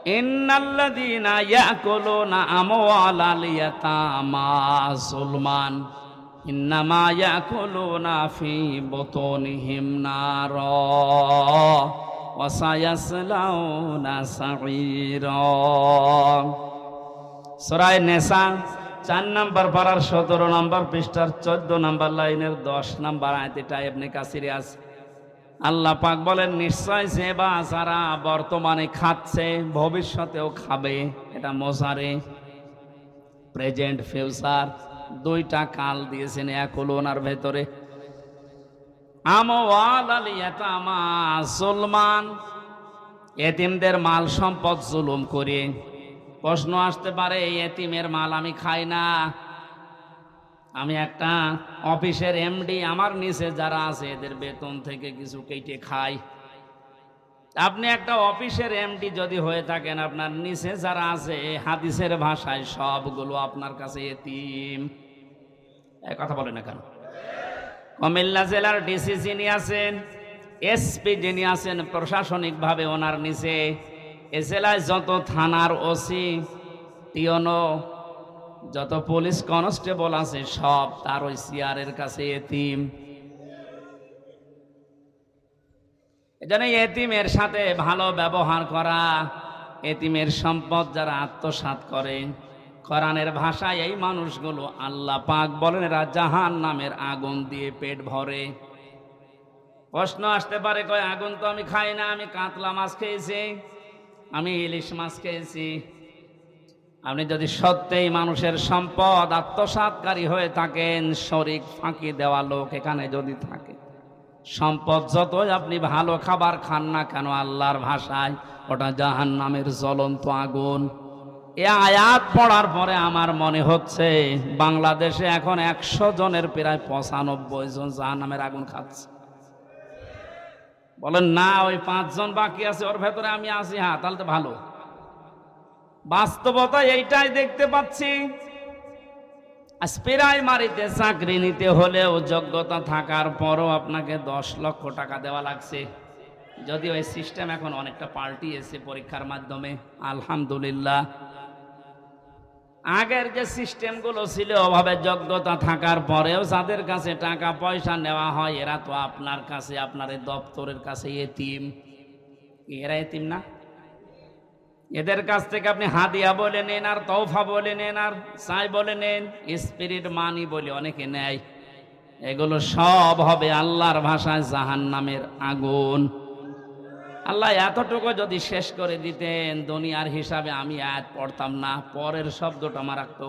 ইন্নাল্লাযীনা ইয়াকুলুনা আমওয়ালাল ইয়াতামা যুলমান ইন্নামা ইয়াকুলুনা ফি বুতুনিহিম নারা ওয়া সায়াসলাউনা সাঈরা। সূরা নিসা 4 নম্বর পারার 17 নম্বর পৃষ্ঠার 14 নম্বর লাইনের 10 নম্বর আয়াত। এটা ইবনে কাসিরে আছে। আল্লাহ পাক বলেন, নিশ্চয় যে বা যারা বর্তমানে খাচ্ছে ভবিষ্যতেও খাবে। এটা মোজারে, প্রেজেন্ট, ফিউচার, দুইটা কাল দিয়েছেন ইয়াকুলুনার ভেতরে। আমওয়ালাল ইয়াতামা যুলমান, এতিমদের মাল সম্পদ জুলুম করে। প্রশ্ন আসতে পারে, এতিমের মাল আমি খাই না, আমি একটা অফিসের এমডি, আমার নিচে যারা আছে এদের বেতন থেকে কিছু কেটে খাই। আপনি একটা অফিসের এমডি যদি হয়ে থাকেন, আপনার নিচে যারা আছে হাদিসের ভাষায় সবগুলো আপনার কাছে এতিম। এই কথা বলে না কেন? কুমিল্লা জেলার ডিসি যিনি আছেন, এসপি যিনি আছেন প্রশাসনিকভাবে, ওনার নিচে এ জেলায় যত থানার ওসি, টিওনো, যত পুলিশ কনস্টেবল আছে সব তার ওই সিআরের কাছে এতিম। এজন্য এতিমের সাথে ভালো ব্যবহার করা, এতিমের সম্পদ যারা আত্মসাৎ করে, কোরআনের ভাষায় এই মানুষগুলো আল্লাহ পাক বলেন এরা জাহান্নামের আগুন দিয়ে পেট ভরে। প্রশ্ন আসতে পারে, কয় আগুন তো আমি খাই না, আমি কাতলা মাছ খেয়েছি, আমি ইলিশ মাছ খেয়েছি। আপনি যদি সত্যিই মানুষের সম্পদ আত্মসাৎকারী হয়ে থাকেন, শরীক ফাঁকি দেওয়া লোক এখানে যদি থাকে, সম্পদ যতই আপনি ভালো খাবার খান না কেন, আল্লাহর ভাষায় ওটা জাহান্নামের জ্বলন্ত আগুন। এ আয়াত পড়ার পরে আমার মনে হচ্ছে বাংলাদেশে এখন 100 জনের প্রায় 95 জন জাহান্নামের আগুন খাচ্ছে। বলেন না, ওই 5 জন বাকি আছে, ওর ভেতরে আমি আছি। হ্যাঁ, তাহলে তো ভালো। বাস্তবতা এইটাই দেখতে পাচ্ছি। প্রাইমারিতে চাকরি নিতে হলেও যোগ্যতা থাকার পরও আপনাকে 10 লক্ষ টাকা দেওয়া লাগছে। যদি ওই সিস্টেম এখন অনেকটা পাল্টিয়েছে পরীক্ষার মাধ্যমে, আলহামদুলিল্লাহ। আগের যে সিস্টেমগুলো ছিল, ওভাবে যোগ্যতা থাকার পরেও যাদের কাছে টাকা পয়সা নেওয়া হয়, এরা তো আপনার কাছে, আপনার এই দপ্তরের কাছে এতিম। এরা এতিম না? এদের কাছ থেকে আপনি হাদিয়া বলে নেন, আর তৌফা বলে নেন, আর চাই বলে নেন, স্পিরিট মানি বলে অনেকে নেয়। এগুলো সব হবে আল্লাহর ভাষায় জাহান্নামের আগুন। আল্লাহ এতটুকু যদি শেষ করে দিতেন, দুনিয়ার হিসাবে আমি আয়াত পড়তাম না, পরের শব্দটা আমার রাখতো,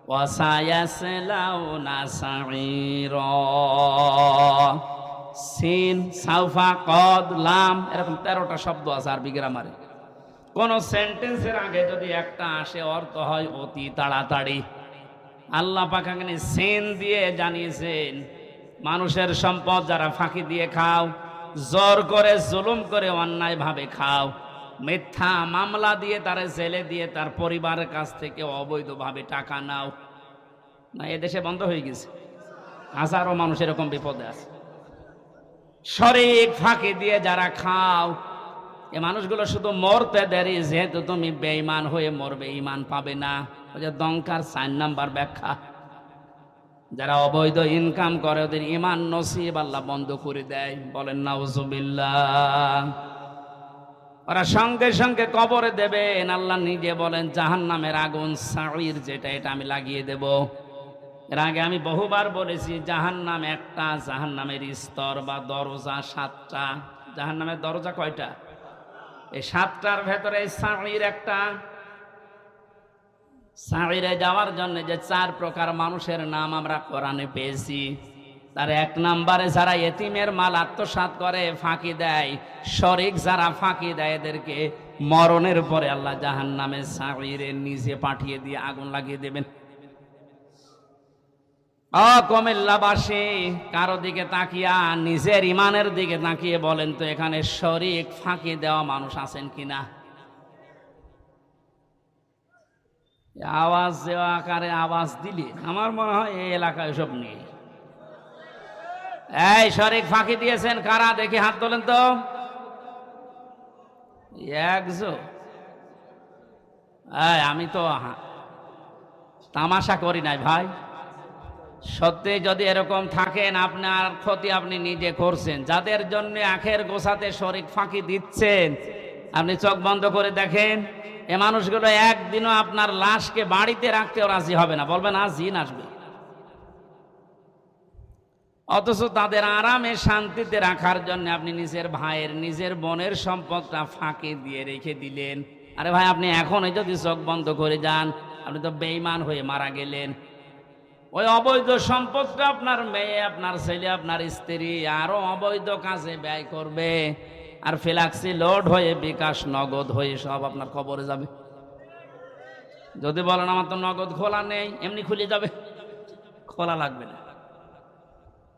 ওয়াসায়াসলাউনা সাঈরা। সিন, সাউফা, কদ, লাম, এরকম 13টা শব্দ আছে আরবি গ্রামারে। কোন সেন্টেন্সের আগে যদি একটা আসে, অর্থ হয় অতি তাড়াতাড়ি। আল্লাহ পাক এখানে সিন দিয়ে জানিয়েছেন, মানুষের সম্পদ যারা ফাঁকি দিয়ে খাও, জোর করে, জুলুম করে, অন্যায় ভাবে খাও, মিথ্যা মামলা দিয়ে তারে জেলে দিয়ে তার পরিবারের কাছ থেকে অবৈধভাবে টাকা নাও, না এদেশে বন্ধ হয়ে গেছে? হাজারো মানুষ এরকম বিপদে আছে। শরীক ফাঁকি দিয়ে যারা খাও, এ মানুষগুলো শুধু মরতে দেরি, যেহেতু তুমি বেঈমান হয়ে মরবে, ঈমান পাবে না। ওই যে দংকার 4 নাম্বার ব্যাখ্যা, যারা অবৈধ ইনকাম করে ওদের ঈমান নসিব আল্লাহ বন্ধ করে দেয়। বলেন নাউজুবিল্লাহ। ওরা সঙ্গে সঙ্গে কবরে দেবেন। আল্লাহ নিজে বলেন জাহান্নামের আগুন সাঈর, যেটা এটা আমি লাগিয়ে দেব। এর আগে আমি বহুবার বলেছি, জাহান্নাম একটা, জাহান্নামের স্তর বা দরজা 7টা। জাহান্নামের দরজা কয়টা? এই 7টার ভেতরে সাঈর একটা। সাঈরে যাওয়ার জন্য যে 4 প্রকার মানুষের নাম আমরা কোরআনে পেয়েছি, তার 1 নম্বরে যারা এতিমের মাল আত্মসাৎ করে, ফাঁকি দেয়, শরীক যারা ফাঁকি দেয়, এদেরকে মরণের পরে আল্লাহ জাহান্নামে সাঈরের নিচে পাঠিয়ে দিয়ে আগুন লাগিয়ে দেবেন। কুমিল্লাবাসী, কারো দিকে তাকিয়া, নিজের ইমানের দিকে তাকিয়ে বলেন তো, এখানে শরীক ফাঁকি দেওয়া মানুষ আছেন কিনা? আওয়াজ দেওয়া আকারে আওয়াজ দিলে আমার মনে হয় এই এলাকায় সব নেই। এই শরীক ফাঁকি দিয়েছেন কারা? দেখি হাত তোলেন তো। 1 জন। আমি তো তামাশা করি নাই ভাই। সত্যি যদি এরকম থাকেন, আপনার ক্ষতি আপনি নিজে করছেন। যাদের জন্য আখের গোছাতে শরীক ফাঁকি দিচ্ছেন, আপনি চোখ বন্ধ করে দেখেন, এ মানুষগুলো একদিনও আপনার লাশকে বাড়িতে রাখতেও রাজি হবে না, বলবেন আজ জিন আসবে। অথচ তাদের আরামে শান্তিতে রাখার জন্য আপনি নিজের ভাইয়ের, নিজের বোনের সম্পদটা ফাঁকি দিয়ে রেখে দিলেন। আরে ভাই, আপনি এখনই যদি চোখ বন্ধ করে যান, আপনি তো বেঈমান হয়ে মারা গেলেন। ওই অবৈধ সম্পদটা আপনার মেয়ে, আপনার ছেলে, আপনার স্ত্রী আরো অবৈধ কাজে ব্যয় করবে, আর ফ্ল্যাক্সি লোড হয়ে, বিকাশ নগদ হয়ে সব আপনার কবরে যাবে। যদি বলেন আমার তো নগদ খোলা নেই, এমনি খুলে যাবে, খোলা লাগবে না।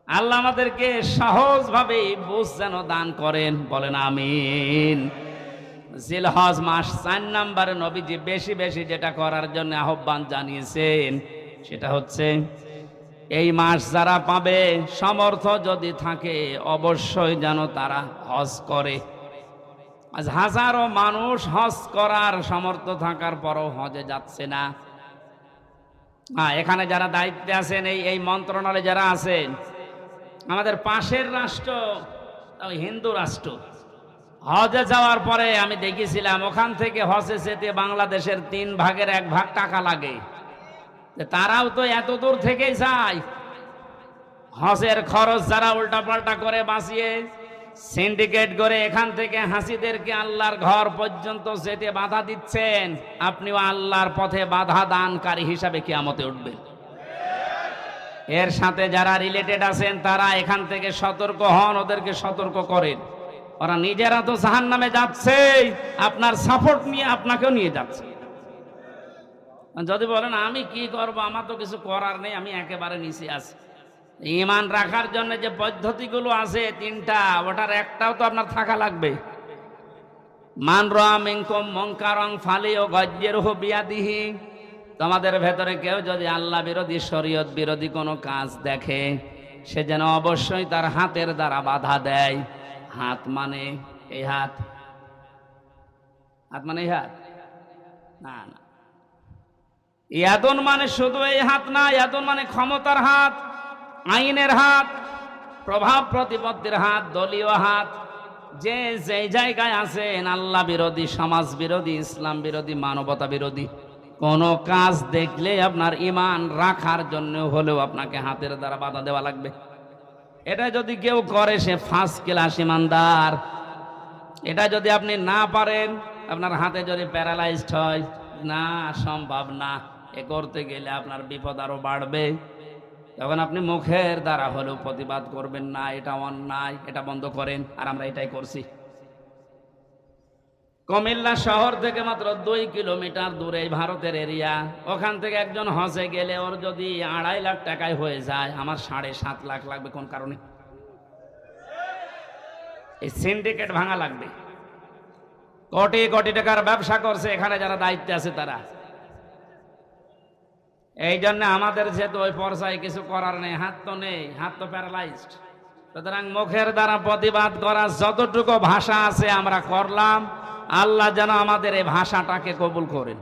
আল্লাহ আমাদেরকে সহজভাবে বুঝ যেন দান করেন, বলেন আমিন। জিলহজ মাস 4 নম্বরে নবীজি বেশি বেশি যেটা করার জন্য আহ্বান জানিয়েছেন, সেটা হচ্ছে এই মাস যারা পাবে, সামর্থ্য যদি থাকে, অবশ্যই যেন তারা হজ করে। আজ হাজারো মানুষ হজ করার সামর্থ্য থাকার পরও হজে যাচ্ছে না। এখানে যারা দায়িত্বে আছেন, এই মন্ত্রণালয়ে যারা আছেন, আমাদের পাশের রাষ্ট্র হিন্দু রাষ্ট্র, হজে যাওয়ার পরে আমি দেখেছিলাম ওখান থেকে হজে যেতে বাংলাদেশের 3 ভাগের 1 ভাগ টাকা লাগে। তারাও তো এত দূর থেকে যায়, হজের খরচ যারা উল্টাপাল্টা করে বাঁচিয়ে সিন্ডিকেট করে এখান থেকে হাসিদেরকে আল্লাহর ঘর পর্যন্ত যেতে বাধা দিচ্ছেন, আপনিও আল্লাহর পথে বাধা দানকারী হিসাবে কিয়ামতে উঠবেন। এর সাথে যারা রিলেটেড আছেন তারা এখান থেকে সতর্ক হন, ওদেরকে সতর্ক করেন। ওরা নিজেরা তো জাহান্নামে যাচ্ছে, আপনার সাপোর্ট নিয়ে আপনাকেও নিয়ে যাচ্ছে। যদি বলেন আমি কি করব, আমার তো কিছু করার নেই, আমি একেবারে নিচে আছি, ঈমান রাখার জন্য যে পদ্ধতিগুলো আছে 3টা, ওটার একটাও তো আপনার থাকা লাগবে। মান রাআ মিনকুম মুনকারান ফালিয়ুগায়্যিরহু বিয়াদিহি। তোমাদের ভেতরে কেউ যদি আল্লাহ বিরোধী, শরীয়ত বিরোধী কোনো কাজ দেখে, সে যেন অবশ্যই তার হাতের দ্বারা বাধা দেয়। হাত মানে এই হাত, হাত মানে এই হাত না, না। ইয়াদুন মানে শুধু এই হাত না, ইয়াদুন মানে ক্ষমতার হাত, আইনের হাত, প্রভাব প্রতিপত্তির হাত, দলীয় হাত। যে যেই জায়গায় আছেন, আল্লাহ বিরোধী, সমাজ বিরোধী, ইসলাম বিরোধী, মানবতা বিরোধী কোন কাজ দেখলে আপনার ঈমান রাখার জন্য হলেও আপনাকে হাতের দ্বারা বাধা দেওয়া লাগবে। এটা যদি কেউ করে, সে ফার্স্ট ক্লাস ঈমানদার। এটা যদি আপনি না পারেন, আপনার হাতে যদি প্যারালাইজড হয়, না সম্ভব না, এ করতে গেলে আপনার বিপদ আরো বাড়বে। তখন আপনি মুখের দ্বারা হলেও প্রতিবাদ করবেন, না এটা অন্যায়, এটা বন্ধ করেন। আর আমরা এটাই করছি। কুমিল্লা শহর থেকে মাত্র 2 কিলোমিটার দূরে ভারতের এরিয়া, ওখান থেকে একজন হজে গেলে ওর যদি 2.5 লাখ টাকায় হয়ে যায়, আমার 7.5 লাখ লাগবে। কোন কারণে? এই সিন্ডিকেট ভাঙা লাগবে। কোটি কোটি টাকার ব্যবসা করছে এখানে যারা দায়িত্বে আছে তারা। এই জন্য আমাদের যেহেতু ওই পর্যায়ে কিছু করার নেই, হাত তো নেই, হাত তো প্যারালাইজড। সুতরাং মুখের দ্বারা প্রতিবাদ করার যতটুকু ভাষা আছে আমরা করলাম। আল্লাহ যেন আমাদের এই ভাষাটাকে কবুল করেন।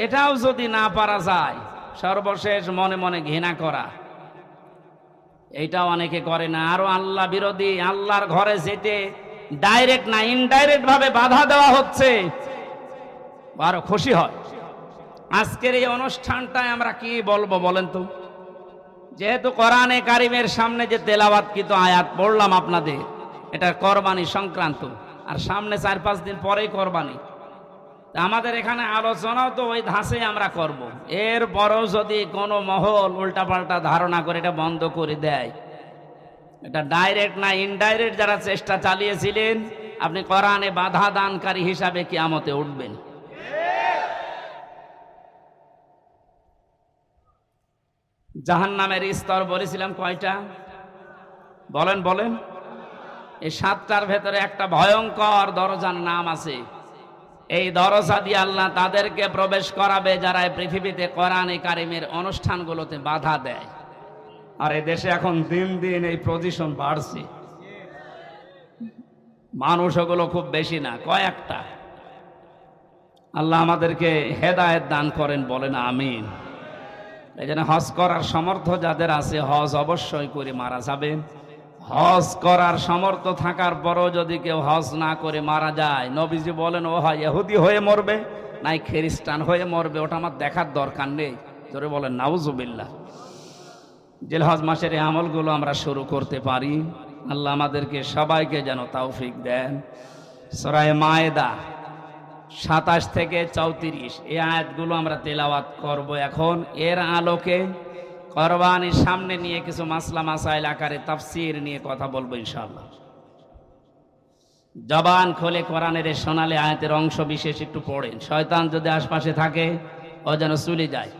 এটাও যদি না পারা যায়, সর্বশেষ মনে মনে ঘৃণা করা, এইটাও অনেকে করে না। আরো আল্লাহ বিরোধী, আল্লাহর ঘরে যেতে ডাইরেক্ট না ইনডাইরেক্ট ভাবে বাধা দেওয়া হচ্ছে, আরো খুশি হয়। আজকের এই অনুষ্ঠানটায় আমরা কি বলবো বলেন তো? যেহেতু কোরআনে কারিমের সামনে যে তেলাওয়াতকৃত আয়াত পড়লাম আপনাদের, এটা কোরবানি সংক্রান্ত, আর সামনে 4-5 দিন পরেই কোরবানি। আমাদের এখানে আলোচনাও তো ওই ধাঁচে আমরা করব। এরপরও যদি কোনো মহল উল্টাপাল্টা ধারণা করে এটা বন্ধ করে দেয়, এটা ডাইরেক্ট না ইনডাইরেক্ট যারা চেষ্টা চালিয়েছিলেন, আপনি কোরআনে বাধা দানকারী হিসাবে কিয়ামতে উঠবেন। জাহান্নামের স্তর বলেছিলাম কয়টা? বলেন বলেন। এই 7টার ভেতরে একটা ভয়ঙ্কর দরজার নাম আছে। এই দরজা দিয়ে আল্লাহ তাদেরকে প্রবেশ করাবে যারা এই পৃথিবীতে কোরআনে কারিমের অনুষ্ঠানগুলোতে বাধা দেয়। আর এই দেশে এখন দিন দিন এই পজিশন বাড়ছে। মানুষ ওগুলো খুব বেশি না, কয়েকটা। আল্লাহ আমাদেরকে হেদায়েত দান করেন, বলেন আমিন। এই জন্য হজ করার সামর্থ্য যাদের আছে হজ অবশ্যই করে মারা যাবেন। হজ করার সামর্থ্য থাকার পরও যদি কেউ হজ না করে মারা যায়, নবীজি বলেন ও হয় ইহুদি হয়ে মরবে নাই খ্রিস্টান হয়ে মরবে, ওটা আমার দেখার দরকার নেই। জোরে বলেন নাউজুবিল্লাহ। জিলহজ মাসের এই আমলগুলো আমরা শুরু করতে পারি। আল্লাহ আমাদেরকে সবাইকে যেন তৌফিক দেন। সূরা মায়েদা 27 থেকে 34 এই আয়াতগুলো আমরা তেলাওয়াত করব এখন। এর আলোকে কোরবানির সামনে নিয়ে কিছু মাসলা মাসাইল আকারে তাফসীর নিয়ে কথা বলবো ইনশাআল্লাহ। জবান খুলে কোরআনের এই সোনালী আয়াতের অংশ বিশেষ একটু পড়েন। শয়তান যদি আশপাশে থাকে ও যেন চলে যায়।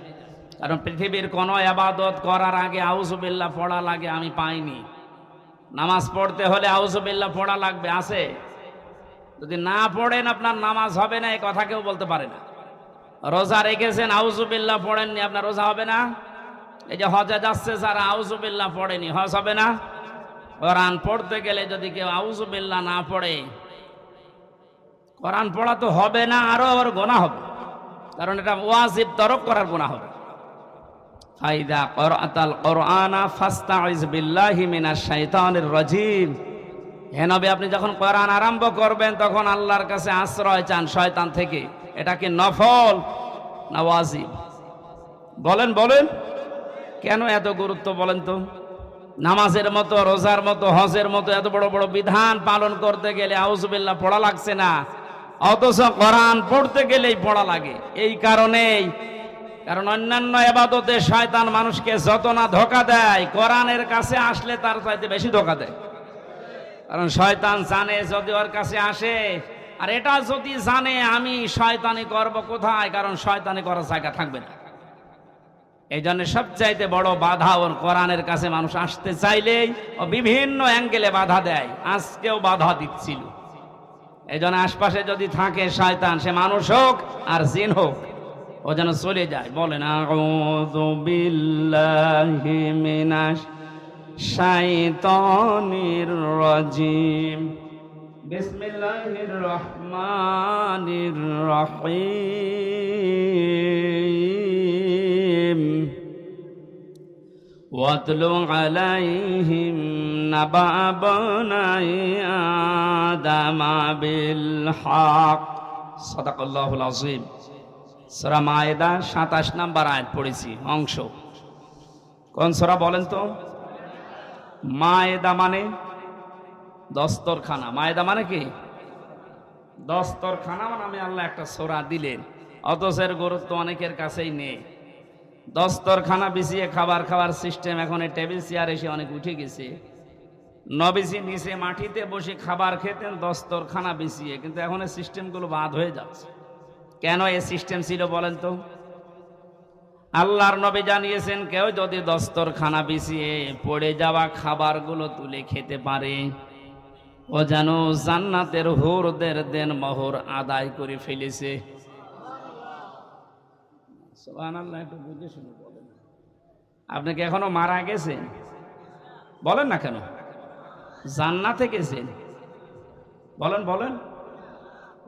কারণ পৃথিবীর কোনো ইবাদত করার আগে আউযুবিল্লাহ পড়া লাগে আমি পাইনি। নামাজ পড়তে হলে আউযুবিল্লাহ পড়া লাগবে, আছে? যদি না পড়েন আপনার নামাজ হবে না, এই কথা কেউ বলতে পারে না। রোজা রেখেছেন আউযুবিল্লাহ পড়েননি, আপনার রোজা হবে না। এই যে হজে যাচ্ছে যারা আউযুবিল্লাহ পড়েনি, হজ হবে না। কোরআন পড়তে গেলে যদি কেউ আউযুবিল্লাহ না পড়ে, কোরআন পড়া তো হবে না, আরো আবার গুনাহ হবে। কারণ এটা ওয়াজিব তরক করার গুনাহ হবে। ফাইদা ক্বরাতাল কুরআনা ফাস্তাইজ বিল্লাহি মিনাশ শাইতানির রাজিম। হে নবী, আপনি যখন কোরআন আরম্ভ করবেন তখন আল্লাহর কাছে আশ্রয় চান শয়তান থেকে। এটা কি নফল না ওয়াজিব? বলেন বলেন, কেন এত গুরুত্ব বলেন তো? নামাজের মতো, রোজার মতো, হজের মতো এত বড় বড় বিধান পালন করতে গেলে আউযুবিল্লাহ পড়া লাগছে না, অথচ কোরআন পড়তে গেলেই পড়া লাগে। এই কারণেই, কারণ অন্যান্য ইবাদতে শয়তান মানুষকে যত না ধোঁকা দেয়, কোরআনের কাছে আসলে তার চাইতে বেশি ধোঁকা দেয়। কারণ শয়তান জানে যদি ওর কাছে আসে, আর এটা যদি জানে আমি শয়তানি করব কোথায়, কারণ শয়তানি করার জায়গা থাকবে না। এই জন্য সবচাইতে বড় বাধা ওর কোরআনের কাছে মানুষ আসতে চাইলেই ও বিভিন্ন অ্যাঙ্গেলে বাধা দেয়। আজকেও বাধা দিচ্ছিল। এই জন্য আশপাশে যদি থাকে শয়তান, সে মানুষ হোক আর জিন হোক, ও যেন চলে যায়। বলেন আউযু বিল্লাহি মিনাশ শাইতানির রাজিম। বিসমিল্লাহির রহমানির রহিম। ওয়াতলু আলাইহিম নাবা বনাই আদামা বিল হক। সাদাকাল্লাহুল আযীম। সূরা মায়েদা 27 নম্বর আয়াত পড়েছি অংশ। কোন সূরা বলেন তো? মায়েদা মানে দস্তরখানা। মায়েদা মানে কি? দস্তরখানা মানে আমি আল্লাহ একটা সূরা দিলেন, অথচ এর গুরুত্ব অনেকের কাছেই নেই। দস্তরখানা বিছিয়ে খাবার খাওয়ার সিস্টেম এখন এই টেবিল চেয়ার এসে অনেক উঠে গেছে। নবীজি নিচে মাটিতে বসে খাবার খেতেন দস্তরখানা বিছিয়ে, কিন্তু এখন এই সিস্টেমগুলো বাদ হয়ে যাচ্ছে। কেন এই সিস্টেম ছিল বলেন তো? আল্লাহর নবী জানিয়েছেন কেউ যদি দস্তরখানা বিছিয়ে পড়ে যাওয়া খাবারগুলো তুলে খেতে পারে, ও যেন জান্নাতের হুরদের দেন মোহর আদায় করে ফেলেছে। সুবহানাল্লাহ। একটু বুঝে শুনে বলেন। আপনি কি এখনো মারা গেছেন? বলেন না কেন? জান্নাতে গেছেন? বলেন বলেন।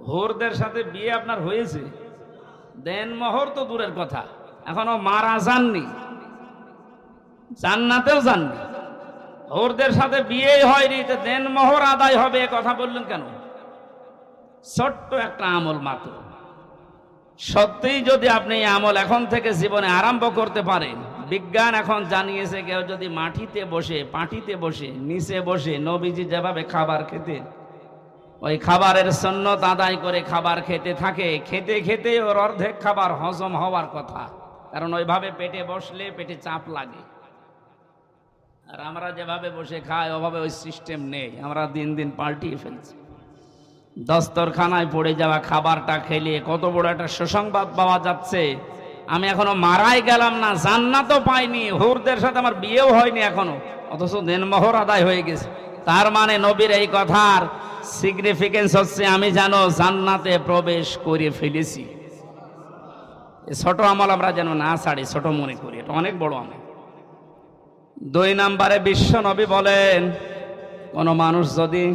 হুরদের সাথে বিয়ে আপনার হয়েছে? দেন মোহর তো দূরের কথা, এখনো মারা যাননি, জান্নাতেও যাননি, হুরদের সাথে বিয়ে হয়নি, তো দেন মোহর আদায় হবে এ কথা বললেন কেন? ছোট্ট একটা আমল মাত্র। সত্যিই যদি আপনি এই আমল এখন থেকে জীবনে আরম্ভ করতে পারেন, বিজ্ঞান এখন জানিয়েছে কেউ যদি মাটিতে বসে, পাটিতে বসে, নিচে বসে নবীজি যেভাবে খাবার খেতেন, ওই খাবারের সুন্নত আদায় করে খাবার খেতে থাকে, খেতে খেতে ওর অর্ধেক খাবার হজম হওয়ার কথা। কারণ ওইভাবে পেটে বসলে পেটে চাপ লাগে। আর আমরা যেভাবে বসে খাই ওভাবে ওই সিস্টেম নেই, আমরা দিন দিন পাল্টিয়ে ফেলছি। দস্তরখানায় পড়ে যাওয়া খাবারটা খেলে কত বড় একটা সুসংবাদ পাওয়া যাচ্ছে। আমি এখনো মারাই গেলাম না, জান্নাতও পাইনি, হুরদের সাথে আমার বিয়েও হয়নি এখনো, অথচ দেনমোহর আদায় হয়ে গেছে। তার মানে নবীর এই কথার সিগনিফিকেন্স হচ্ছে আমি যেন জান্নাতে প্রবেশ করে ফেলেছি। ছোট আমল আমরা যেন না ছাড়ি, ছোট মনে করি, এটা অনেক বড় আমল। 2 নম্বরে বিশ্ব নবী বলেন, কোন মানুষ যদি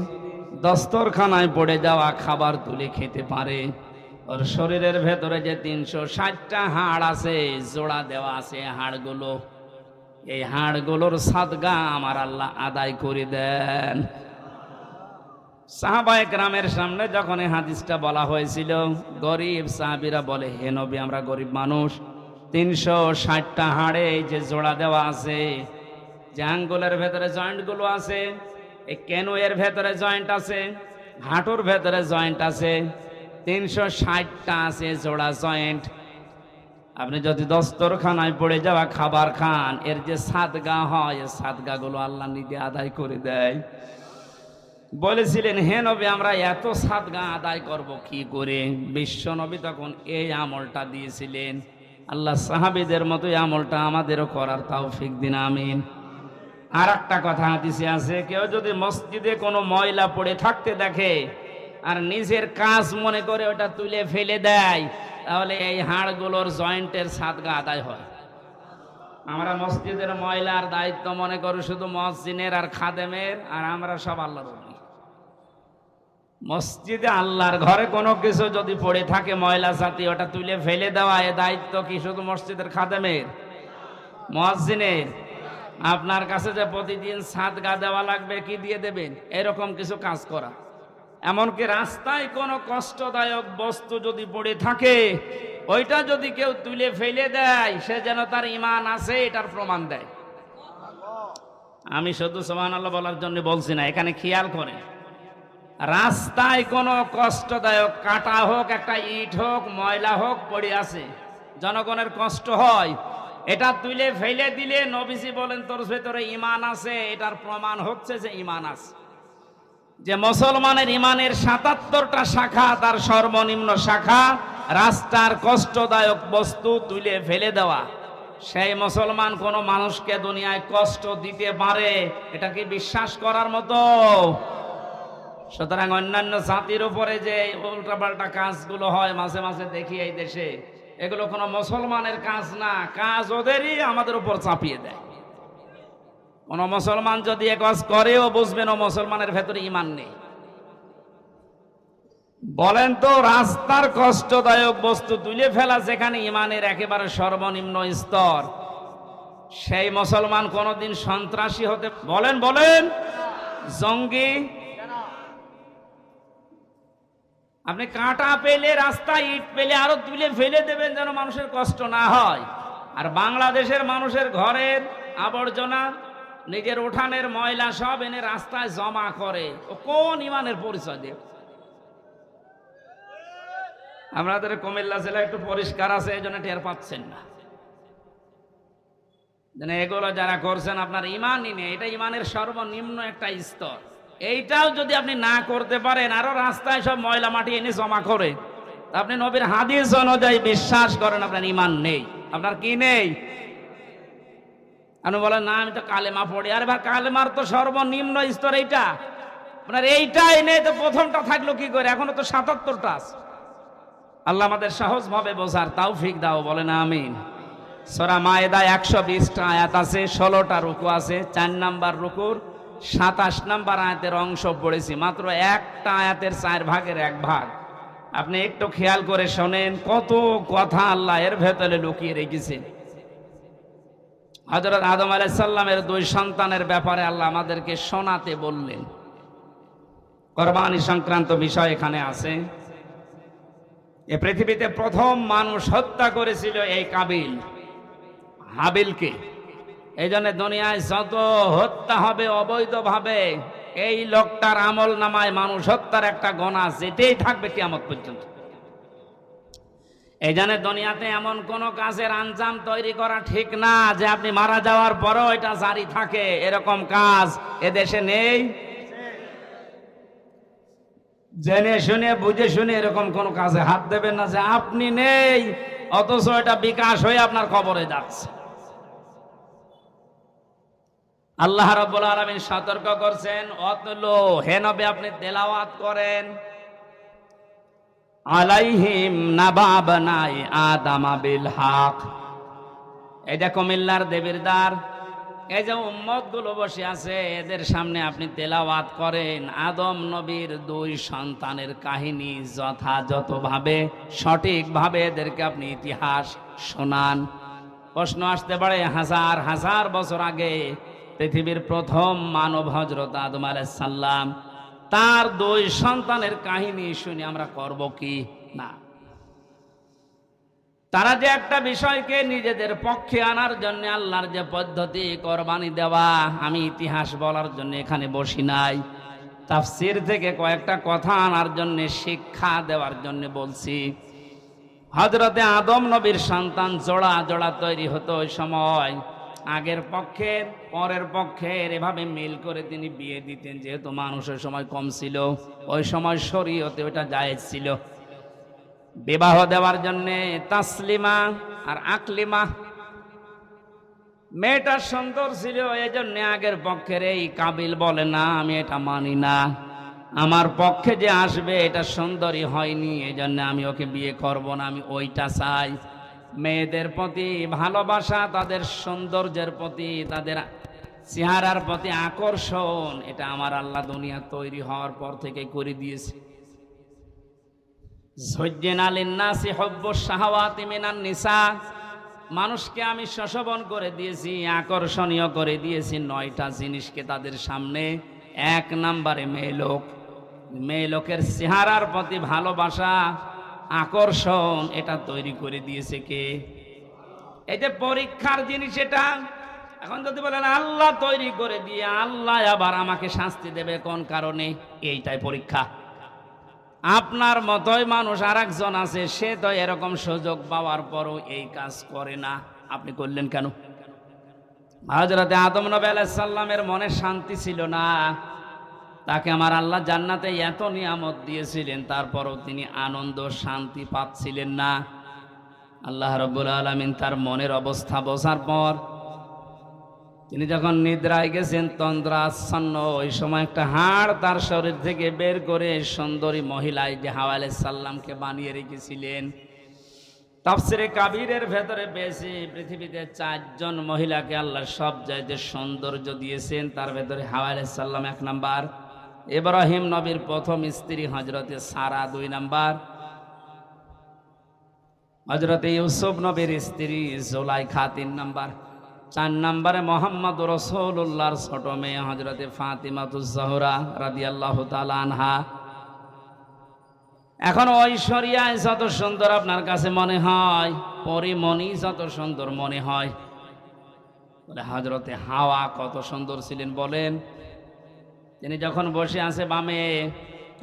দস্তরখানায় পড়ে যাওয়া খাবার তুলে খেতে পারে, ও ওর শরীরের ভেতরে যে 360টা হাড় আছে, জোড়া দেওয়া আছে হাড়গুলো, এই হাড়গুলোর সাদগা আমার আল্লাহ আদায় করে দেন। সাহাবায়ে কেরামের সামনে যখন এই হাদিসটা বলা হয়েছিল, গরিব সাহাবীরা বলে, হে নবী, আমরা গরিব মানুষ, 360টা হাড়ে এই যে জোড়া দেওয়া আছে, যে আঙ্গুলের ভেতরে জয়েন্টগুলো আছে, এই কেনুয়ের ভেতরে জয়েন্ট আছে, হাঁটুর ভেতরে জয়েন্ট আছে, 360টা আছে জোড়া জয়েন্ট। আপনি যদি দস্তরখানায় পড়ে যাওয়া খাবার খান, এর যে সাদগা হয়, এই সাদগাগুলো আল্লাহ নিজে আদায় করে দেয়। বলেছিলেন, হে নবী, আমরা এত সাদগা আদায় করব কি করে? বিশ্ব নবী তখন এই আমলটা দিয়েছিলেন। আল্লাহ সাহাবীদের মতো এই আমলটা আমাদেরও করার তৌফিক দিন, আমিন। আর একটা কথা হাদিসে আছে, কেউ যদি মসজিদে কোনো ময়লা পড়ে থাকতে দেখে আর নিজের কাজ মনে করে ওটা তুলে ফেলে দেয়, তাহলে এই হাড়গুলোর জয়েন্টের সাদগা আদায় হয়। আমরা মসজিদের ময়লার দায়িত্ব মনে করি শুধু মসজিদের আর খাদেমের, আর আমরা সব আল্লাহর ওলি। মসজিদে আল্লাহর ঘরে কোনো কিছু যদি পড়ে থাকে ময়লা জাতীয়, ওটা তুলে ফেলে দেওয়া, এ দায়িত্ব কি শুধু মসজিদের খাদেমের, মুয়াজ্জিনের? আপনার কাছে যে প্রতিদিন সাদগা দেওয়া লাগবে, কি দিয়ে দেবেন? এরকম কিছু কাজ করা। এমনকি রাস্তায় কোনো কষ্টদায়ক বস্তু যদি পড়ে থাকে, ওইটা যদি কেউ তুলে ফেলে দেয়, সে যেন তার ঈমান আছে এটার প্রমাণ দেয়। আমি শুধু সুবহানাল্লাহ বলার জন্য বলছি না, এখানে খেয়াল করে, রাস্তায় কোনো কষ্টদায়ক কাটা হোক, একটা ইট হোক, ময়লা হোক পড়ে আছে, জনগণের কষ্ট হয়, এটা তুলে ফেলে দিলে নবীজি বলেন তোর ভেতরে ঈমান আছে, এটার প্রমাণ হচ্ছে যে ঈমান আছে। যে মুসলমানের ঈমানের 77টা শাখা, তার সর্বনিম্ন শাখা রাস্তার কষ্টদায়ক বস্তু তুলে ফেলে দেওয়া। সেই মুসলমান কোন মানুষকে দুনিয়ায় কষ্ট দিতে পারে, এটা কি বিশ্বাস করার মতো? সুতরাং অন্যান্য জাতির উপরে যে উল্টাপাল্টা কাজগুলো হয় মাঝে মাঝে দেখি এই দেশে, এগুলো কোনো মুসলমানের কাজ না, কাজ ওদেরই আমাদের উপর চাপিয়ে দেয়। কোন মুসলমান যদি এ কাজ করেও বুঝবেন ও মুসলমানের ভেতরে ঈমান নেই। বলেন তো, রাস্তার কষ্টদায়ক বস্তু তুলে ফেলা যেখানে ঈমানের একেবারে সর্বনিম্ন স্তর, সেই মুসলমান কোনদিন সন্ত্রাসী হতে, বলেন বলেন, জঙ্গি? আপনি কাঁটা পেলে, রাস্তায় ইট পেলে আরো তুলে ফেলে দেবেন যেন মানুষের কষ্ট না হয়। আর বাংলাদেশের মানুষের ঘরের আবর্জনা, নিজের উঠানের ময়লা সব এনে রাস্তায় জমা করে, ও কোন ঈমানের পরিচয় দেব? আমাদের কুমিল্লা জেলা একটু পরিষ্কার আছে, এই জন্য টের পাচ্ছেন না। এগুলো যারা করছেন আপনার ঈমানই নেই, এটা ঈমানের সর্বনিম্ন একটা স্তর। এইটাও যদি আপনি না করতে পারেন, আরো রাস্তায় সব ময়লা মাটি এনে জমা করে, আপনি নবীর হাদিস অনুযায়ী বিশ্বাস করেন আপনার ঈমান নেই। আপনার কি নেই? আপনি বলেন না আমি তো কালেমা পড়ি। আরে ভাই, কালেমার তো সর্বনিম্ন স্তর এইটা, আপনার এইটাই নেই তো প্রথমটা থাকলো কি করে? এখনো তো 77টা আছে। আল্লাহ আমাদের সহজভাবে বোঝার তৌফিক দাও, বলেন আমিন। সূরা মায়েদা 120টা আয়াত আছে, 16টা রুকু আছে। 4 নাম্বার রুকুর 27 নাম্বার আয়াতের অংশ পড়েছি, মাত্র একটা আয়াতের 4 ভাগের 1 ভাগ। আপনি একটু খেয়াল করে শোনেন, কত কথা আল্লাহ এর ভেতরে লুকিয়ে রেখেছেন। হযরত আদম আলাইহিস সালামের 2 সন্তানের ব্যাপারে আল্লাহ আমাদেরকে শোনাতে বললেন। কুরবানি সংক্রান্ত বিষয় এখানে আছে। এই পৃথিবীতে প্রথম মানুষ হত্যা করেছিল এই কাবিল, হাবিলকে। এই জন্য দুনিয়ায় যত হত্যা হবে অবৈধভাবে, এই লোকটার আমল নামায় মানুষ হত্যার একটা গোনা যেতেই থাকবে কিয়ামত পর্যন্ত। এই জন্য দুনিয়াতে এমন কোন কাজের আঞ্জাম তৈরি করা ঠিক না যে আপনি মারা যাওয়ার পরও এটা জারি থাকে, এরকম কাজ এদেশে নেই। জেনে শুনে বুঝে শুনে এরকম কোন কাজে হাত দেবেন না যে আপনি নেই, অথচ এটা বিকাশ হয়ে আপনার কবরে যাচ্ছে। আল্লাহ রাব্বুল আলামিন সতর্ক করছেন, অতলো, হে নবী আপনি তেলাওয়াত করেন, আলাইহিম নাবাবনাই আদামা বিল হক। এই যে কুমিল্লার দেবীর দ্বার, এই যে উম্মত গুলো বসে আছে, এদের সামনে আপনি তেলাওয়াত করেন আদম নবীর 2 সন্তানের কাহিনী, যথাযথভাবে সঠিকভাবে এদেরকে আপনি ইতিহাস শোনান। প্রশ্ন আসতে পারে, হাজার হাজার বছর আগে পৃথিবীর প্রথম মানব হযরত আদম আলাইহিস সালাম, তার 2 সন্তানের কাহিনী শুনে আমরা করব কি না? তারা যে একটা বিষয়কে নিজেদের পক্ষে আনার জন্য আল্লাহর যে পদ্ধতি কোরবানি দেওয়া, আমি ইতিহাস বলার জন্য এখানে বসি নাই, তাফসীর থেকে কয়েকটা কথা আনার জন্য, শিক্ষা দেওয়ার জন্য বলছি। হযরতে আদম নবীর সন্তান জোড়া জোড়া তৈরি হতো ওই সময়। আগের পক্ষের পরের পক্ষের এভাবে মিল করে তিনি বিয়ে দিতেন, যেহেতু মানুষ ওই সময় কম ছিল, ওই সময় শরীয়তে ওটা জায়েজ ছিল। বিবাহ দেওয়ার জন্যে তাসলিমা আর আকলিমা, মেয়েটা সুন্দর ছিল, এই জন্য আগের পক্ষের এই কাবিল বলে না, আমি এটা মানি না, আমার পক্ষে যে আসবে এটা সুন্দরী হয়নি, এই জন্য আমি ওকে বিয়ে করব না, আমি ওইটা চাই। মেয়েদের প্রতি ভালোবাসা, তাদের সৌন্দর্যের প্রতি, তাদের চেহারার প্রতি আকর্ষণ, এটা আমার আল্লাহ দুনিয়া তৈরি হওয়ার পর থেকে করে দিয়েছে। যুজ্জিনা লিন-নাসি হুব্বুশ শাহাওয়াতি মিনান নিসা, মানুষকে আমি শোষণ করে দিয়েছি, আকর্ষণীয় করে দিয়েছি 9টা জিনিসকে তাদের সামনে। 1 নম্বরে মেয়েলোক, মেয়েলোকের চেহারার প্রতি ভালোবাসা, আকর্ষণ, এটা তৈরি করে দিয়েছে কে? এই যে পরীক্ষার জিনিস এটা। এখন যদি বলেন আল্লাহ তৈরি করে দিয়ে আল্লাহ আবার আমাকে শাস্তি দেবে কোন কারণে, এইটাই পরীক্ষা। আপনার মতোই মানুষ আর একজন আছে, সে তো এরকম সুযোগ পাওয়ার পরও এই কাজ করে না, আপনি করলেন কেন? হযরতে আদম নবী আলাইহিস সালামের মনে শান্তি ছিল না, তাকে আমার আল্লাহ জান্নাতে এত নিয়ামত দিয়েছিলেন, তারপরও তিনি আনন্দ শান্তি পাচ্ছিলেন না। আল্লাহ রাব্বুল আলামিন তার মনের অবস্থা বোঝার পর তিনি যখন নিদ্রায় গেছেন, তন্দ্রাচ্ছন্ন, ওই সময় একটা হাড় তার শরীর থেকে বের করে সুন্দরী মহিলায় যে হাওয়া আলাইহিস সালামকে বানিয়ে রেখেছিলেন। তাফসিরে কাবীরের ভেতরে পেয়েছি পৃথিবীতে 4 জন মহিলাকে আল্লাহ সবচাইতে সৌন্দর্য দিয়েছেন, তার ভেতরে হাওয়া আলাইহিস সালাম 1 নাম্বার, ইব্রাহিম নবীর প্রথম স্ত্রী হযরতে সারা 2 নাম্বার, হযরতে ইউসুফ নবীর স্ত্রী জুলাইখা 3 নাম্বার, 4 নম্বরে মোহাম্মদ রাসূলুল্লাহর ছোট মেয়ে হযরতে ফাতিমাতুজ জোহরা রাদিয়াল্লাহু তাআলা আনহা। এখন ঐশ্বরিয়ায় যত সুন্দর আপনার কাছে মনে হয়, পরিমণি যত সুন্দর মনে হয়, বলে হযরতে হাওয়া কত সুন্দর ছিলেন বলেন। তিনি যখন বসে আছে বামে,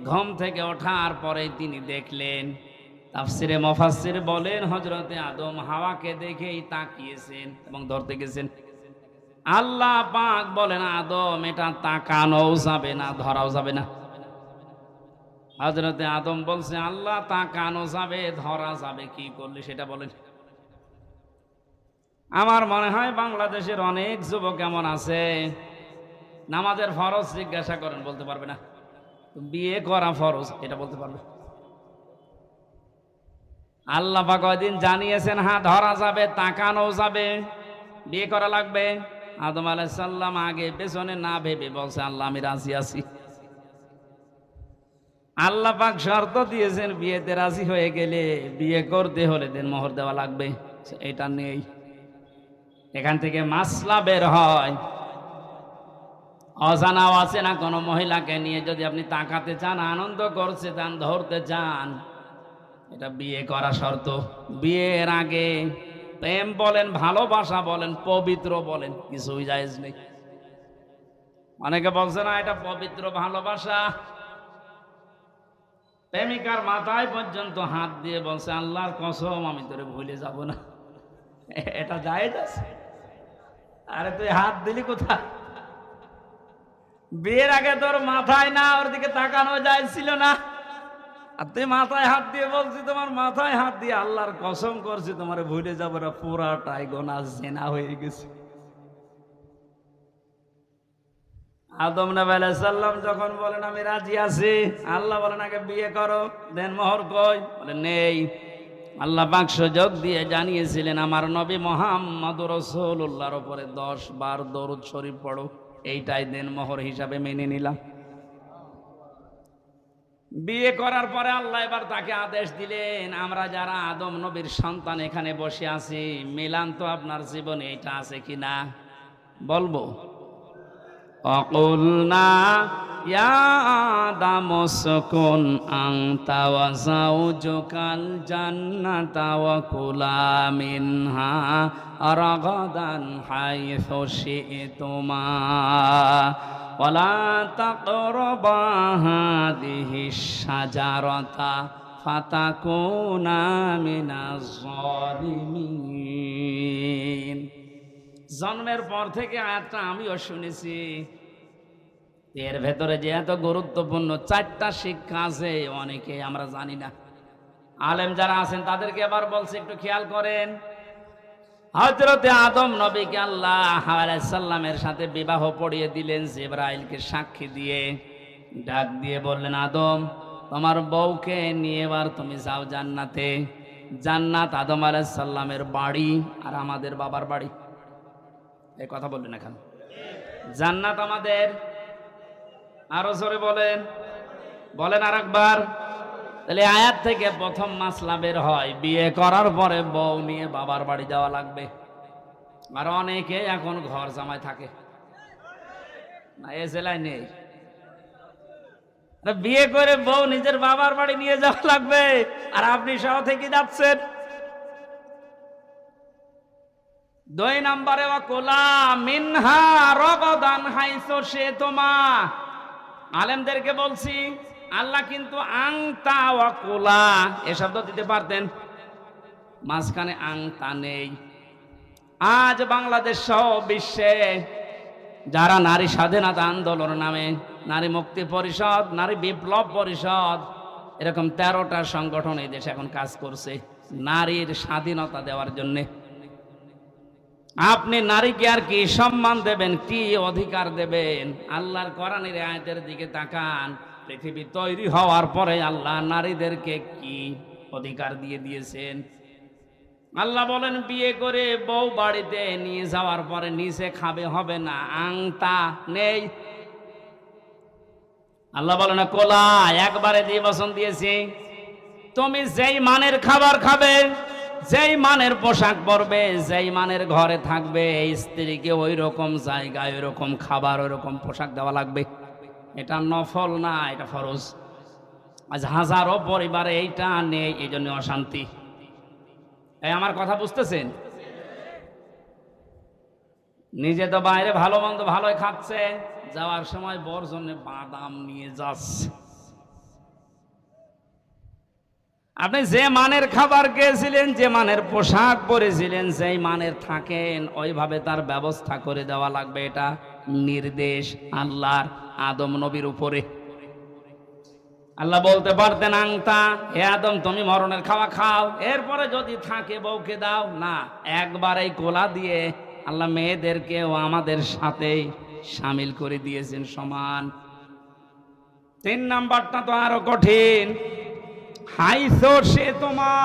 ঘুম থেকে ওঠার পরে তিনি দেখলেন, তাফসিরে মুফাসসির বলেন হযরতে আদম হাওয়াকে দেখেই তাকিয়েছেন এবং ধরতে গেছেন। আল্লাহ পাক বলেন, আদম এটা তাকানোও যাবে না, ধরাও যাবে না। হযরতে আদম বলছে, আল্লাহ তাকানো যাবে, ধরা যাবে কি করলে সেটা বলেন। আমার মনে হয় বাংলাদেশের অনেক যুবক এমন আছে, নামাজের ফরজ জিজ্ঞাসা করেন বলতে পারবে না, বিয়ে করা ফরজ এটা বলতে পারবে। আল্লাহ পাক কয়দিন জানিয়েছেন, হ্যাঁ ধরা যাবে, তাকানো যাবে, বিয়ে করা লাগবে। আদম আলাইহিস সালাম আগে পেছনে না ভেবে বলছে, আল্লাহ আমি রাজি আছি। আল্লাহ পাক শর্ত দিয়েছেন, বিয়েতে রাজি হয়ে গেলে বিয়ে করতে হলে দেনমোহর দেওয়া লাগবে, এটা নেই। এখান থেকে মাসলা বের হয়, অজানা অচেনা কোনো মহিলাকে নিয়ে যদি আপনি তাকাতে চান, আনন্দ করতে চান, ধরতে চান, এটা বিয়ে করা শর্ত। বিয়ের আগে প্রেম বলেন, ভালোবাসা বলেন, পবিত্র বলেন, কিছুই জায়েজ নেই। অনেকে বলছে না এটা পবিত্র ভালোবাসা, প্রেমিকার মাথায় পর্যন্ত হাত দিয়ে বলছে, আল্লাহর কসম আমি তোরে ভুলে যাব না, এটা জায়েজ আছে? আরে তুই হাত দিলি কোথায়? বিয়ের আগে তোর মাথায় না ওর দিকে তাকানো জায়েজ ছিল না, আর তুই মাথায় হাত দিয়ে বলছি, তোমার মাথায় হাত দিয়ে আল্লাহর কসম করছি তোমারে ভুলে যাব না, পুরাটাই গোনাহ জিনা হয়ে গেছে। আদম নবী আলাইহিস সালাম যখন বলেন আমি রাজি আছি, আল্লাহ বলেন আগে বিয়ে করো, দেন মোহর কই? বলে নেই। আল্লাহ পাক সুযোগ দিয়ে জানিয়েছিলেন আমার নবী মুহাম্মদুর রাসূলুল্লাহর উপরে 10 বার দরুদ শরীফ পড়ো, এইটাই দেনমোহর হিসাবে মেনে নিলাম। বিয়ে করার পরে আল্লাহ এবার তাকে আদেশ দিলেন, আমরা যারা আদম নবীর সন্তান এখানে বসে আছি, মিলান তো আপনার জীবনে এটা আছে কিনা বলবো। অকুলনা ইয়া আদম উসকুন আনতা ওয়া যাওজুকাল জান্নাতা ওয়া কুলা মিনহা রাগাদান হাইসু শি'তুমা ওয়ালা তাকরাবা হাদিহিশ শাজারাতা ফাতাকুনা মিনাজ জালিমিন। জন্মের পর থেকে আয়াতটা আমিও শুনেছি, এর ভেতরে যে এত গুরুত্বপূর্ণ 4টা শিক্ষা আছে অনেকে আমরা জানি না। আলেম যারা আছেন তাদেরকে এবার বলছি একটু খেয়াল করেন। হযরতে আদম নবীকে আল্লাহ আলাইহিস সালামের সাথে বিবাহ পড়িয়ে দিলেন জিবরাইলকে সাক্ষী দিয়ে, ডাক দিয়ে বললেন, আদম তোমার বউকে নিয়ে এবার তুমি যাও জান্নাতে। জান্নাত আদম আলাইহিস সালামের বাড়ি আর আমাদের বাবার বাড়ি। এই কথা বললেন এখন, জান্নাত আমাদের, আরো জোরে বলেন, বলেন আর একবার। তাহলে আয়াত থেকে প্রথম মাসলা বের হয়, বিয়ে করার পরে বউ নিয়ে বাবার বাড়ি যাওয়া লাগবে। আর অনেকে এখন ঘর জামাই থাকে না, এ জেলায় নেই। বিয়ে করে বউ নিজের বাবার বাড়ি নিয়ে যাওয়া লাগবে, আর আপনি সহ থেকে যাচ্ছেন। 2 নম্বরে ওয়াকুলা মিনহা রাগাদান হাইসু শি'তুমা। আলেমদেরকে বলছি, আল্লাহ কিন্তু আংতা ওয়াকুলা এ শব্দ দিতে পারতেন, মাঝখানে আংতা নেই। আজ বাংলাদেশ সহ বিশ্বে যারা নারী স্বাধীনতা আন্দোলন নামে, নারী মুক্তি পরিষদ, নারী বিপ্লব পরিষদ, এরকম 13টা সংগঠন এই দেশে এখন কাজ করছে নারীর স্বাধীনতা দেওয়ার জন্যে। আপনি নারীকে আর কি সম্মান দেবেন, কি অধিকার দেবেন? আল্লাহর কোরআনের আয়াতের দিকে তাকান। পৃথিবী তৈরি হওয়ার পরে আল্লাহ নারীদেরকে কি অধিকার দিয়ে দিয়েছেন? আল্লাহ বলেন, বিয়ে করে বউ বাড়িতে নিয়ে যাওয়ার পরে নিচে খাবে হবে না, আংতা নেই। আল্লাহ বলেন, কোলা একবারে দিয়ে বসন দিয়েছি, তুমি যেই মানের খাবার খাবে, যেই মানের পোশাক পরবে, যেই মানের ঘরে থাকবে, এই স্ত্রীকে ওই রকম জায়গায় ওই রকম খাবার ওই রকম পোশাক দেওয়া লাগবে। এটা নফল না, এটা ফরজ। আজ হাজারো পরিবারে এইটা নেই, এই জন্য অশান্তি। এই আমার কথা বুঝতেছেন? নিজে তো বাইরে ভালো মন্দ ভালোই খাচ্ছে, যাওয়ার সময় বর জন্য বাদাম নিয়ে যাচ্ছে। আপনি যে মানের খাবার খেয়েছিলেন, যে মানের পোশাক পরেছিলেন, যেই মানের থাকেন, ওইভাবে তার ব্যবস্থা করে দেওয়া লাগবে। এটা নির্দেশ আল্লাহর আদম নবীর উপরে। আল্লাহ বলতে পারতেন, আংতা হে আদম তুমি মরণের খাওয়া খাও, এরপরে যদি থাকে বউকে দাও না। একবারেই কোলা দিয়ে আল্লাহ মেয়েদেরকেও আমাদের সাথে শামিল করে দিয়েছেন সমান। 3 নাম্বারটা তো আরো কঠিন, হাইসু শি'তুমা,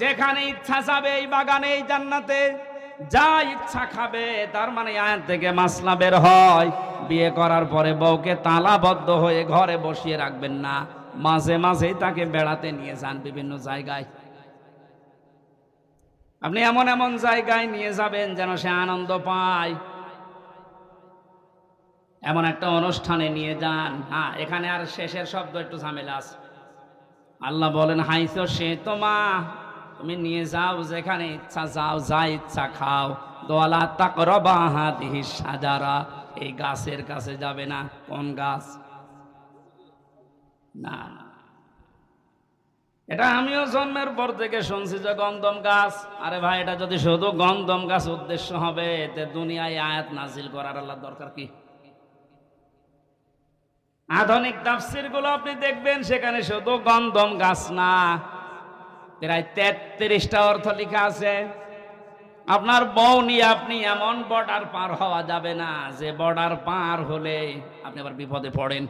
যেখানে ইচ্ছা যাবে এই বাগানে এই জান্নাতে, যা ইচ্ছা খাবে। তার মানে আয়াত থেকে মাসলা বের হয়, বিয়ে করার পরে বউকে তালাবদ্ধ হয়ে ঘরে বসিয়ে রাখবেন না, মাঝে মাঝে তাকে বেড়াতে নিয়ে যান বিভিন্ন জায়গায়। আপনি এমন এমন জায়গায় নিয়ে যাবেন যেন সে আনন্দ পায়, এমন একটা অনুষ্ঠানে নিয়ে যান। হ্যাঁ, এখানে আর শেষের শব্দ একটু ঝামেলা আছে। আল্লাহ বলেন, হাইসু শি'তুমা, তুমি নিয়ে যাও যেখানে ইচ্ছা, যাও যা ইচ্ছা খাও। ওয়ালা তাকরাবা হাদিহিশ শাজারা, এই গাছের কাছে যাবে না। কোন গাছ? না, এটা আমিও জন্মের পর থেকে শুনছি যে গন্ধম গাছ। আরে ভাই, এটা যদি শুধু গন্ধম গাছ উদ্দেশ্য হবে, তে দুনিয়ায় আয়াত নাজিল করার আল্লাহ দরকার কি? আধুনিক তাফসীর গুলো আপনি দেখবেন, সেখানে শুধু গন্ধম গাছ না, প্রায় 33টা অর্থ লেখা আছে। আপনার বউ নিয়ে আপনি এমন বর্ডার পার হওয়া যাবে না যে বর্ডার পার হলে আপনি আবার বিপদে পড়েন।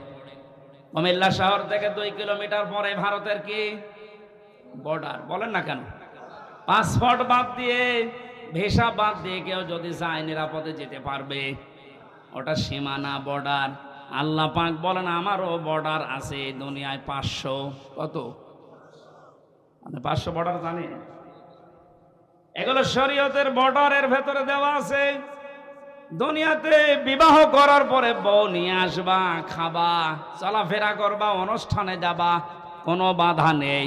কুমিল্লা শহর থেকে 2 কিলোমিটার পরে ভারতের কি বর্ডার বলেন না কেন? পাসপোর্ট বাদ দিয়ে, ভিসা বাদ দিয়ে কেউ যদি যায় নিরাপদে যেতে পারবে, ওটা সীমানা, বর্ডার। আল্লাহ পাক বলেন আমারও বর্ডার আছে দুনিয়ায় 500। কত? আপনি 500 বর্ডার জানেন? এগুলো শরীয়তের বর্ডারের ভেতরে দেওয়া আছে। দুনিয়াতে বিবাহ করার পরে বউ নিয়ে আসবা, খাবা, চলাফেরা করবা, অনুষ্ঠানে যাবা, কোনো বাধা নেই।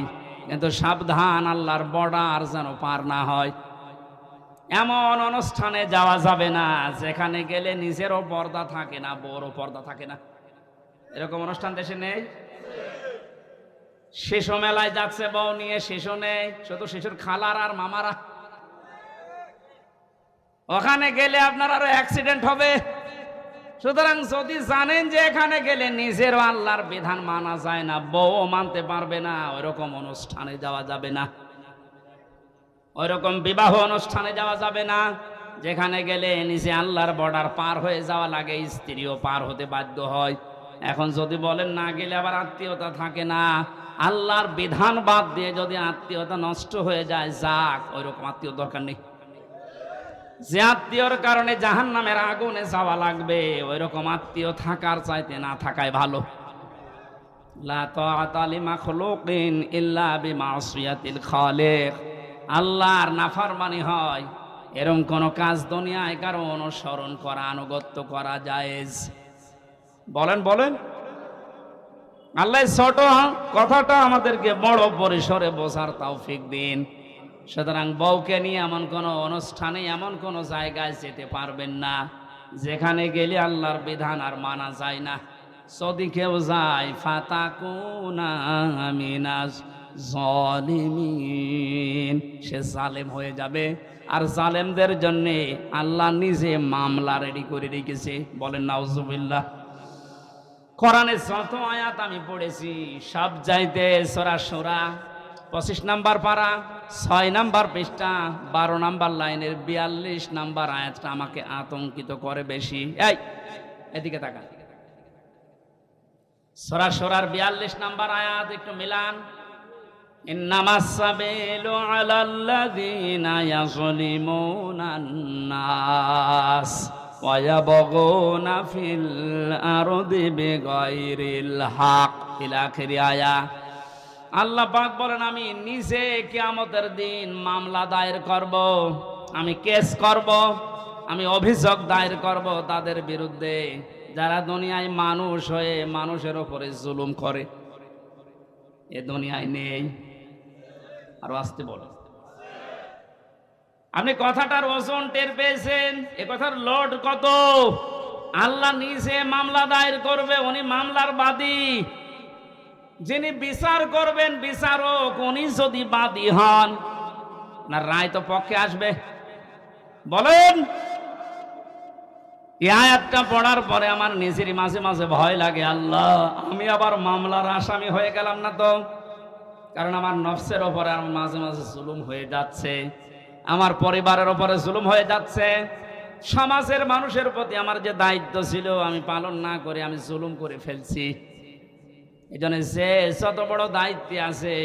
কিন্তু সাবধান, আল্লাহর বর্ডার যেন পার না হয়। এমন অনুষ্ঠানে যাওয়া যাবে না যেখানে গেলে নিজেরও পর্দা থাকে না, বউরও পর্দা থাকে না। এরকম অনুষ্ঠান দেশে নেই? শিশু মেলায় যাচ্ছে বউ নিয়ে, শিশু নেই, শুধু শিশুর খালার আর মামারা। ওখানে গেলে আপনার আরো অ্যাক্সিডেন্ট হবে। সুতরাং যদি জানেন যে এখানে গেলে নিজেরও আল্লাহর বিধান মানা যায় না, বউ মানতে পারবে না, ওইরকম অনুষ্ঠানে যাওয়া যাবে না। ওইরকম বিবাহ অনুষ্ঠানে যাওয়া যাবে না যেখানে গেলে নিজে আল্লাহর বর্ডার পার হয়ে যাওয়া লাগে, স্ত্রীও পার হতে বাধ্য হয়। এখন যদি বলেন না গেলে আবার আত্মীয়তা থাকে না, আল্লাহর বিধান বাদ দিয়ে যদি আত্মীয়তা নষ্ট হয়ে যায়, যাক, ওইরকম আত্মীয় দরকার নেই। যে আত্মীয়র কারণে জাহান্নামের আগুনে যাওয়া লাগবে, ওইরকম আত্মীয় থাকার চাইতে না থাকাই ভালো। লা তাআতা লিমাখলুকিন ইল্লা বিমাসিয়াতিল খালিক। আল্লাহর নাফরমানি হয় এরকম কোন কাজ দুনিয়ায় কারো অনুসরণ করা, আনুগত্য করা জায়েজ? বলেন বলেন। আল্লাহ ছোট কথাটা আমাদেরকে বড় পরিসরে বোঝার তৌফিক দিন। সুতরাং বউকে নিয়ে এমন কোন অনুষ্ঠানে, এমন কোন জায়গায় যেতে পারবেন না যেখানে গেলে আল্লাহর বিধান আর মানা যায় না। যদি কেউ যায়, ফাতাকুনা মিনাজ জালিমিন, সে জালেম হয়ে যাবে। আর জালেমদের জন্য আল্লাহ নিজে মামলা রেডি করে রেখেছে। বলেন নাউজুবিল্লাহ। কোরআনে যত আয়াত আমি পড়েছি সব চাইতে সূরা শূরা 25 নাম্বার পারা, 6 নাম্বার পৃষ্ঠা, 12 নাম্বার লাইনের 42 নাম্বার আয়াতটা আমাকে আতঙ্কিত করে বেশি। এই এদিকে তাকান, সূরা শূরার 42 নাম্বার আয়াত একটু মিলান। ইন্নামাস সাবিলু আলাল্লাযীনা ইয়াযলিমুনান নাস ওয়া ইয়াবগুনা ফিল আরদি বিগাইরিল হক, ইলা আখির আয়াত। আল্লাহ পাক বলেন আমি নিজে কিয়ামতের দিন মামলা দায়ের করব, আমি কেস করব, আমি অভিযোগ দায়ের করব তাদের বিরুদ্ধে যারা দুনিয়ায় মানুষ হয়ে মানুষের উপরে জুলুম করে। এ দুনিয়ায় নেই। আর আসতে বলো, আপনি কথাটার ওজন টের পেয়েছেন? এ কথার লোড কত? আল্লাহ নিজে মামলা দায়ের করবে, উনি মামলার বাদী। যিনি বিচার করবেন বিচারক, উনি যদি বাদী হন, না রায় তো পক্ষে আসবে। বলেন, এই আয়াতটা পড়ার পরে আমার নিজেরই মাঝে মাঝে ভয় লাগে, আল্লাহ আমি আবার মামলার আসামি হয়ে গেলাম না তো? কারণ আমার নফসের ওপরে আমার মাঝে মাঝে জুলুম হয়ে যাচ্ছে, আমার পরিবারের ওপরে জুলুম হয়ে যাচ্ছে, সমাজের মানুষের প্রতি আমার যে দায়িত্ব ছিল আমি পালন না করে আমি জুলুম করে ফেলছি। এই জন্য যে যত বড় দায়িত্বে আছে,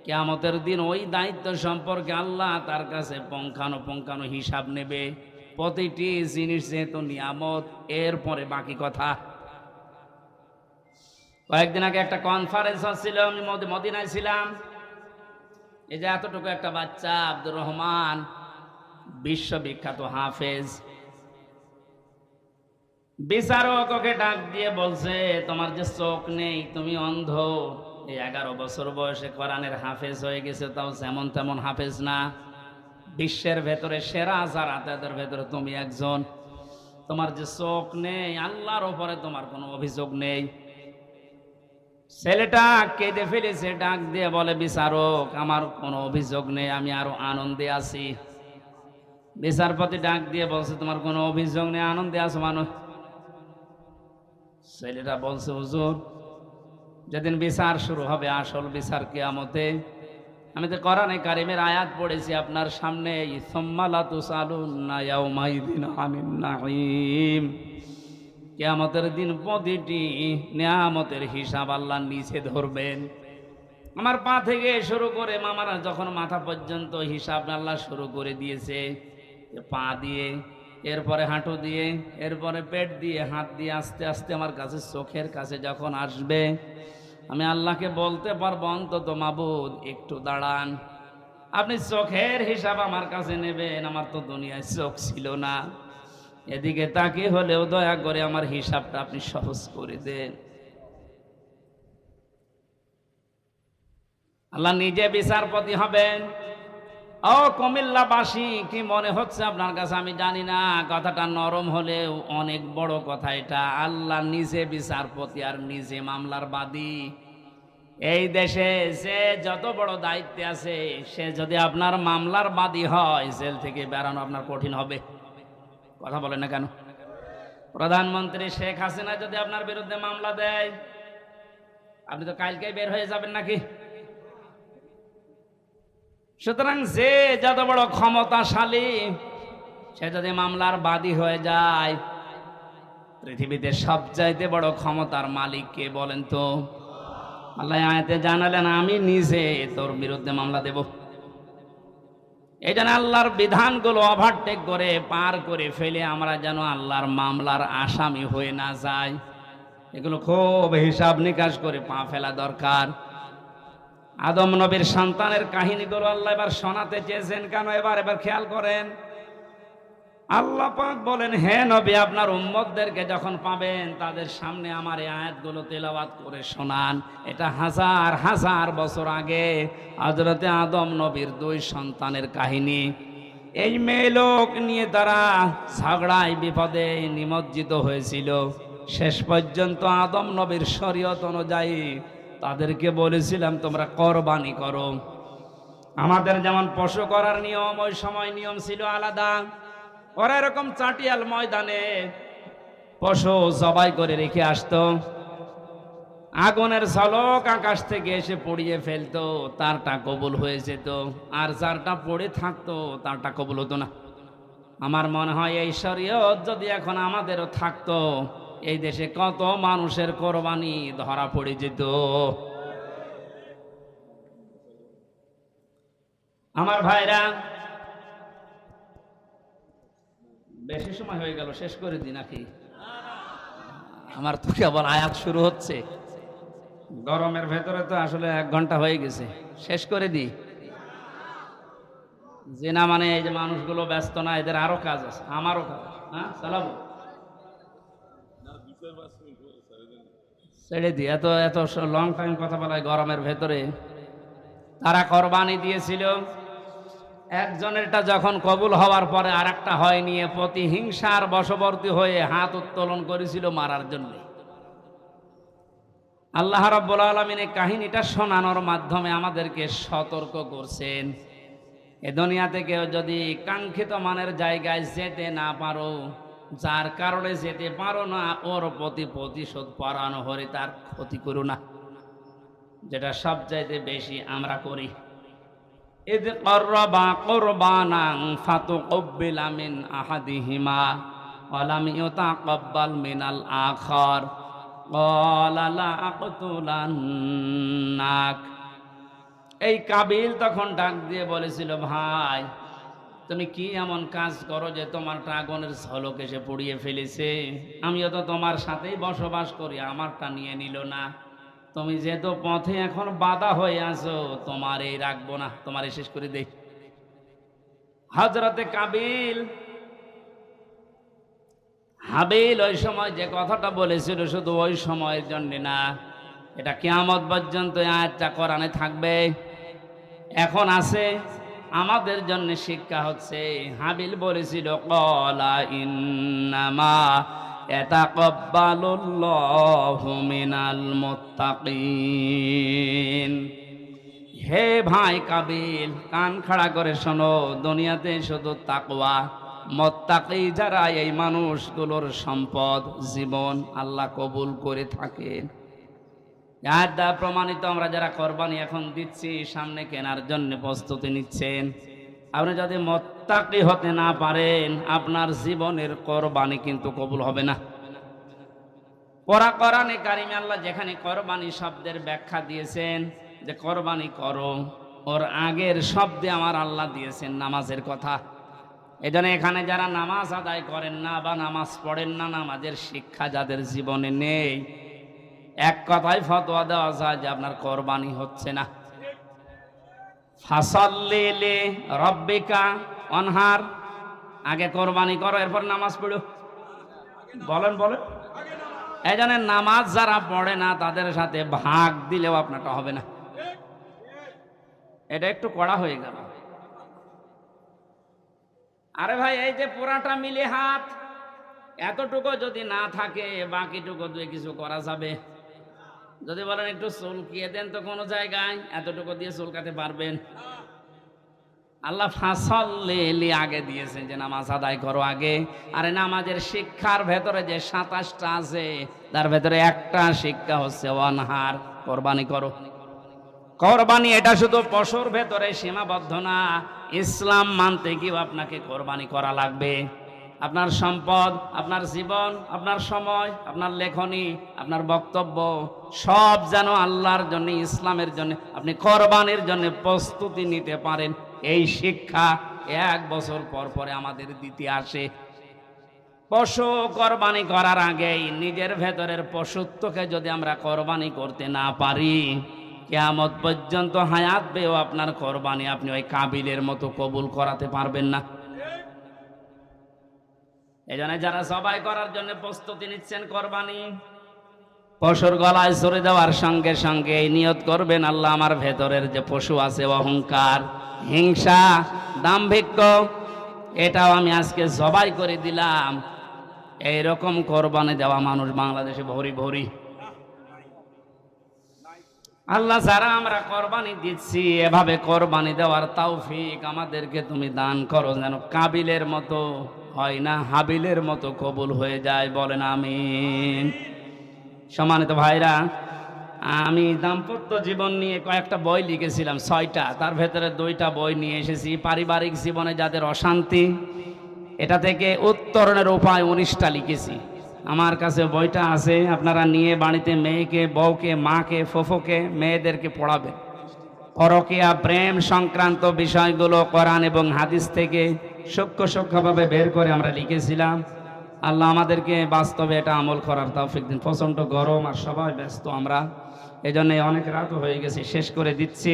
কিয়ামতের দিন ওই দায়িত্ব সম্পর্কে আল্লাহ তার কাছে পুঙ্খানুপুঙ্খানু হিসাব নেবে। প্রতিটি জিনিস যেহেতু নিয়ামত, এরপরে বাকি কথা। কয়েকদিন আগে একটা কনফারেন্স হচ্ছিল, আমি মদিনায় ছিলাম। এই যে এতটুকু একটা বাচ্চা আব্দুর রহমান, বিশ্ববিখ্যাত হাফেজ, বিচারক ওকে ডাক দিয়ে বলছে তোমার যে চোখ নেই, তুমি অন্ধ। এই 11 বছর বয়সে কোরআনের হাফেজ হয়ে গেছে, তাও যেমন তেমন হাফেজ না। বিশ্বের ভেতরে সেরা যারা তাদের ভেতরে তুমি একজন। তোমার যে চোখ নেই, আল্লাহর উপরে তোমার কোনো অভিযোগ নেই। ছেলেটা কেঁদে ফেলেছে, ডাক দিয়ে বলে বিচারক আমার কোনো অভিযোগ নেই, আমি আরো আনন্দে আছি। বিচারপতি ডাক দিয়ে বলছে তোমার কোনো অভিযোগ নেই, আনন্দে আছো মানুষ? ছেলেটা বলছে হুজুর যেদিন বিচার শুরু হবে, আসল বিচার কিয়ামতে, আমি তো কোরআনে কারিমের আয়াত পড়েছি আপনার সামনে, সুম্মা লা তুসালুন্না ইয়াউমাইযিন আনিন নাঈম। কিয়ামতের দিন প্রতিটি নিয়ামতের হিসাব আল্লাহ নিচে ধরবেন। আমার পা থেকে শুরু করে মামারা যখন মাথা পর্যন্ত হিসাব আল্লাহ শুরু করে দিয়েছে, পা দিয়ে, এরপরে হাঁটু দিয়ে, এরপরে পেট দিয়ে, হাত দিয়ে, আস্তে আস্তে আমার কাছে চোখের কাছে যখন আসবে, আমি আল্লাহকে বলতে পারবো, অন্তত মাবুদ একটু দাঁড়ান, আপনি চোখের হিসাব আমার কাছে নেবেন, আমার তো দুনিয়ায় চোখ ছিল না, এদিকে তাকে হলেও দয়া করে আমার হিসাবটা আপনি সহজ করে দেন। আল্লাহ নিজে বিচারপতি হবেন। ও কুমিল্লাবাসী, কি মনে হচ্ছে আপনার কাছে আমি জানি না, কথাটা নরম হলেও অনেক বড় কথা এটা। আল্লাহ নিজে বিচারপতি আর নিজে মামলার বাদী। এই দেশে যে যত বড় দায়িত্বে আছে, সে যদি আপনার মামলার বাদী হয়, জেল থেকে বেরানো আপনার কঠিন হবে। কথা বলেন না কেন? প্রধানমন্ত্রী শেখ হাসিনা যদি আপনার বিরুদ্ধে মামলা দেয়, আপনি তো কালকেই বের হয়ে যাবেন নাকি? সুতরাং যে যত বড় ক্ষমতাশালী, সে যদি মামলার বাদী হয়ে যায়, পৃথিবীতে সবচাইতে বড় ক্ষমতার মালিক কে বলেন তো? আল্লাহ আয়াতে জানালেন, আমি নিজে তোর বিরুদ্ধে মামলা দেব। এই জন্য আল্লাহর বিধানগুলো ওভারটেক করে, পার করে ফেলে আমরা যেন আল্লাহর মামলার আসামি হয়ে না যাই, এগুলো খুব হিসাব নিকাশ করে পা ফেলা দরকার। আদম নবীর সন্তানের কাহিনীগুলো আল্লাহ এবার শোনাতে চেয়েছেন কেন? এবার খেয়াল করেন। আল্লাহ পাক বলেন, হে নবী, আপনার উম্মতদেরকে যখন পাবেন, তাদের সামনে আমার এই আয়াতগুলো তেলাওয়াত করে শোনান। এটা হাজার হাজার বছর আগে হযরতে আদম নবীর 2 সন্তানের কাহিনী। এই মেয়ে লোক নিয়ে তারা ঝগড়ায় বিপদে নিমজ্জিত হয়েছিল। শেষ পর্যন্ত আদম নবীর শরীয়ত অনুযায়ী তাদেরকে বলেছিলাম, তোমরা কোরবানি করো। আমাদের যেমন পশু করার নিয়ম, ওই সময় নিয়ম ছিল আলাদা। ওরা এরকম চাটিয়াল ময়দানে পশু জবাই করে রেখে আসতো, আগুনের ঝলক আকাশ থেকে এসে পড়িয়ে ফেলতো, তারটা কবুল হয়ে যেত। আর যারটা পড়ে থাকতো, তারটা কবুল হতো না। আমার মনে হয় এই শরীয়ত যদি এখন আমাদেরও থাকতো, এই দেশে কত মানুষের কোরবানি ধরা পড়ে যেত। আমার ভাইরা, বেশি সময় হয়ে গেল, শেষ করে দিই নাকি? আমার তো কেবল আয়াত শুরু হচ্ছে, গরমের ভেতরে তো আসলে 1 ঘন্টা হয়ে গেছে, শেষ করে দিই। যে না মানে এই যে মানুষগুলো ব্যস্ত না, এদের আরো কাজ আছে, আমারও কাজ। হ্যাঁ, চালাবো, ছেড়ে দিই। এত এত লং টাইম কথা বলায় গরমের ভেতরে। তারা কোরবানি দিয়েছিল, একজনেরটা যখন কবুল হওয়ার পরে আর একটা হয়নি, প্রতিহিংসার বশবর্তী হয়ে হাত উত্তোলন করেছিল মারার জন্য। আল্লাহ রাব্বুল আলামিন এই কাহিনীটা শোনানোর মাধ্যমে আমাদেরকে সতর্ক করছেন, এ দুনিয়াতে কেউ যদি কাঙ্ক্ষিত মানের জায়গায় যেতে না পারো, যার কারণে যেতে পারো না, ওর প্রতি প্রতিশোধ পরানো হলে তার ক্ষতি করো না, যেটা সবচাইতে বেশি আমরা করি। ইদ ক্বাররাবা কুরবানান ফাতুকব্বিলা মিন আহাদিহিমা ওয়া লাম ইউতাকাব্বাল মিনাল আখার ক্বালা লা আকতুলান্নাক। এই কাবিল তখন ডাক দিয়ে বলেছিল, ভাই তুমি কি এমন কাজ করো যে তোমারটা আগুনের ঝলক এসে পুড়িয়ে ফেলেছে? আমিও তো তোমার সাথেই বসবাস করি, আমারটা নিয়ে নিল না। তুমি যেহেতু পথে এখন বাধা হয়ে আছো, তোমার এই রাখবো না, তোমার শেষ করে দেই। হযরতে হাবিল ওই সময় যে কথাটা বলেছিল, শুধু ওই সময়ের জন্য না, এটা কিয়ামত পর্যন্ত আয়াতটা কোরআনে থাকবে, এখন আছে, আমাদের জন্য শিক্ষা হচ্ছে। হাবিল বলেছিল, ক্বালা ইন্নামা ইয়াতাকাব্বালুল্লাহু মিনাল মুত্তাকিন। হে ভাই কাবিল, কান খাড়া করে শোনো, দুনিয়াতে শুধু তাকওয়া, মুত্তাকি যারা, এই মানুষগুলোর সম্পদ, জীবন আল্লাহ কবুল করে থাকেন। আয়াত দ্বারা প্রমাণিত, আমরা যারা কোরবানি এখন দিচ্ছি, সামনে কেনার জন্য প্রস্তুতি নিচ্ছেন, আপনি যদি মুত্তাকি হতে না পারেন, আপনার জীবনের কোরবানি কিন্তু কবুল হবে না। কোরআনে কারিমে আল্লাহ যেখানে কোরবানি শব্দের ব্যাখ্যা দিয়েছেন, যে কোরবানি করো, ওর আগের শব্দে আমার আল্লাহ দিয়েছেন নামাজের কথা। এজন্য এখানে যারা নামাজ আদায় করেন না বা নামাজ পড়েন না, নামাজের শিক্ষা যাদের জীবনে নেই, এক কথায় ফতোয়া দেওয়া যায় যে আপনার কোরবানি হচ্ছে না। ফাসাল্লি লি রাব্বিকা ওয়ানহার, আগে কোরবানি করো এরপর নামাজ পড়ো। বলেন বলেন। এই জন্য নামাজ যারা পড়ে না তাদের সাথে ভাগ দিলেও আপনারটা হবে না। এটা একটু কড়া হয়ে গেল। আরে ভাই, এই যে পুরাটা মিলে হাত, এতটুকু যদি না থাকে বাকিটুকু দিয়ে কিছু করা যাবে? যদি বলেন একটু চুলকিয়ে দেন তো কোনো জায়গায়, এতটুকু দিয়ে চুলকাতে পারবেন? আল্লাহ ফাসাল্লি আগে দিয়েছেন যে নামাজ আদায় করো আগে। আরে নামাজের শিক্ষার ভেতরে যে 27টা আছে, তার ভেতরে একটা শিক্ষা হচ্ছে ওয়ানহার, কোরবানি করো। কোরবানি এটা শুধু পশুর ভেতরে সীমাবদ্ধ না, ইসলাম মানতে গিয়েও আপনাকে কোরবানি করা লাগবে। আপনার সম্পদ, আপনার জীবন, আপনার সময়, আপনার লেখনী, আপনার বক্তব্য সব যেন আল্লাহর জন্য, ইসলামের জন্য আপনি কোরবানির জন্য প্রস্তুতি নিতে পারেন। এই শিক্ষা 1 বছর পর পরে আমাদের দিতে আসে। পশু কোরবানি করার আগেই নিজের ভেতরের পশুত্বকে যদি আমরা কোরবানি করতে না পারি, কিয়ামত পর্যন্ত হায়াত পেয়েও আপনার কোরবানি আপনি ওই কাবিলের মতো কবুল করাতে পারবেন না। এই জন্য যারা সবাই করার জন্য প্রস্তুতি নিচ্ছেন, কোরবানি পশুর গলায় ছুরি দেওয়ার সঙ্গে সঙ্গে এই নিয়ত করবেন, আল্লাহ আমার ভেতরের যে পশু আছে অহংকার, হিংসা, দাম্ভিক্য, এটাও আমি আজকে জবাই করে দিলাম। এইরকম কোরবানি দেওয়া মানুষ বাংলাদেশে ভরি ভরি। আল্লাহ, যারা আমরা কোরবানি দিচ্ছি, এভাবে কোরবানি দেওয়ার তৌফিক আমাদেরকে তুমি দান করো, যেন কাবিলের মতো হয় না, হাবিলের মতো কবুল হয়ে যায়। বলেন আমিন। সম্মানিত ভাইরা, আমি দাম্পত্য জীবন নিয়ে কয়েকটা বই লিখেছিলাম, 6টা। তার ভেতরে 2টা বই নিয়ে এসেছি। পারিবারিক জীবনে যাদের অশান্তি, এটা থেকে উত্তরণের উপায় 19টা লিখেছি। আমার কাছে বইটা আছে, আপনারা নিয়ে বাড়িতে মেয়েকে, বউকে, মাকে, ফুফুকে, মেয়েদেরকে পড়াবেন। পরকীয়া, প্রেম সংক্রান্ত বিষয়গুলো কোরআন এবং হাদিস থেকে সূক্ষ্ম সূক্ষ্মভাবে বের করে আমরা লিখেছিলাম। আল্লাহ আমাদেরকে বাস্তবে এটা আমল করার তৌফিক দিন। প্রচণ্ড গরম আর সবাই ব্যস্ত আমরা, এজন্য অনেক রাত হয়ে গেছে, শেষ করে দিচ্ছি।